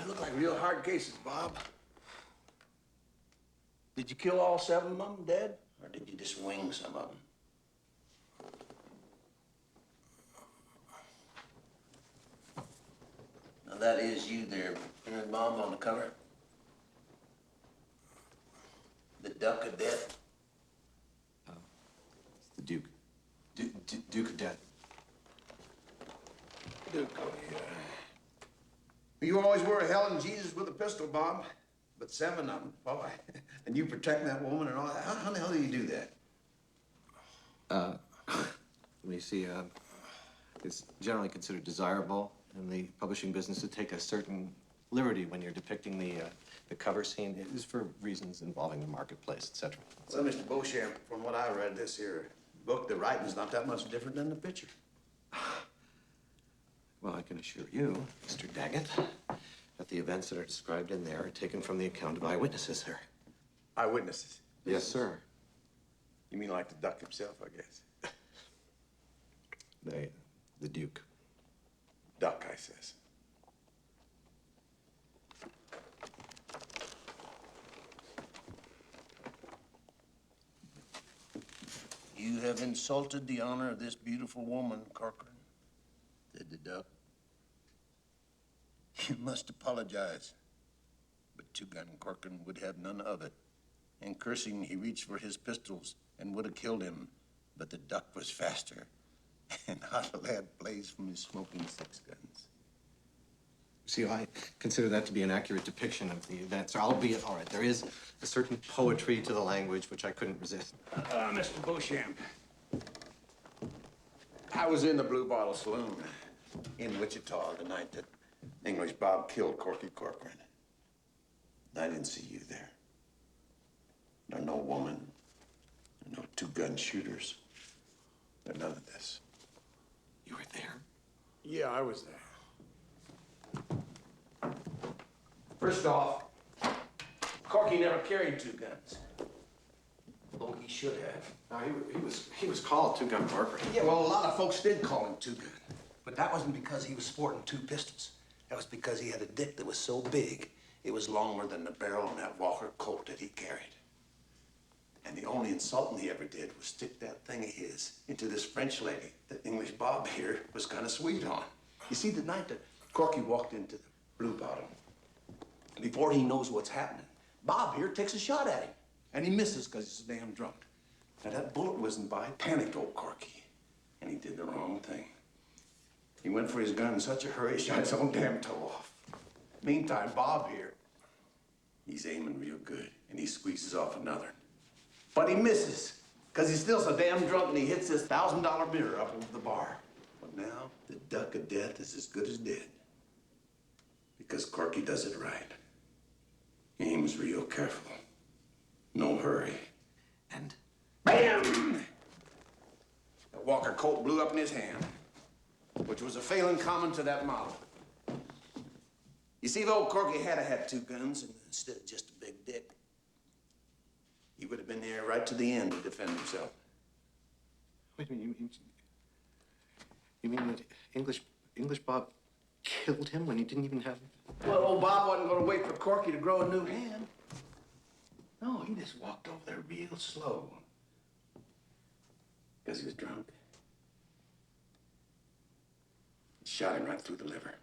look like real hard cases, Bob. Did you kill all 7 of them dead, or did you just wing some of them? Now that is you there, Bob, on the cover. The Duck of Death. It's the Duke. Duke of Death. Duke, oh yeah. You always were a Helen Jesus with a pistol, Bob. But 7 of them, boy. And you protect that woman and all that. How the hell do you do that? Let me see. It's generally considered desirable in the publishing business to take a certain liberty when you're depicting the cover scene. It is for reasons involving the marketplace, etc. Well, Mr. Beauchamp, from what I read this here book, the writing's not that much different than the picture. Well, I can assure you, Mr. Daggett, that the events that are described in there are taken from the account of eyewitnesses, sir. Eyewitnesses? Yes, sir. You mean like the Duck himself, I guess? The Duke. Duck, I says. You have insulted the honor of this beautiful woman, Corcoran, said the Duck. You must apologize. But Two-Gun Corcoran would have none of it. And cursing, he reached for his pistols and would have killed him. But the Duck was faster, and hot a lad blazed from his smoking 6 guns. See, I consider that to be an accurate depiction of the events, albeit, all right, there is a certain poetry to the language which I couldn't resist. Mr. Beauchamp, I was in the Blue Bottle Saloon in Wichita the night that English Bob killed Corky Corcoran. I didn't see you there. There no woman, no 2-gun shooters, there none of this. You were there? Yeah, I was there. First off, Corky never carried 2 guns. Although he should have. No, he was called Two-Gun Corcoran. Yeah, well, a lot of folks did call him 2-gun. But that wasn't because he was sporting 2 pistols. That was because he had a dick that was so big, it was longer than the barrel on that Walker Colt that he carried. And the only insulting he ever did was stick that thing of his into this French lady that English Bob here was kind of sweet on. You see, the night that Corky walked into the Blue Bottle, before he knows what's happening, Bob here takes a shot at him. And he misses because he's so damn drunk. Now, that bullet whizzing by panicked old Corky. And he did the wrong thing. He went for his gun in such a hurry, he shot his own damn toe off. Meantime, Bob here, he's aiming real good, and he squeezes off another. But he misses, because he's still so damn drunk, and he hits this $1,000 mirror up over the bar. But now, the Duck of Death is as good as dead. Because Corky does it right. He aims real careful. No hurry. And? Bam! The Walker Colt blew up in his hand, which was a failing common to that model. You see, if old Corky had 2 guns instead of just a big dick, he would have been there right to the end to defend himself. Wait a minute, you mean that English Bob killed him when he didn't even have... Well, old Bob wasn't going to wait for Corky to grow a new hand. No, he just walked over there real slow. Because he was drunk. Shot him right through the liver.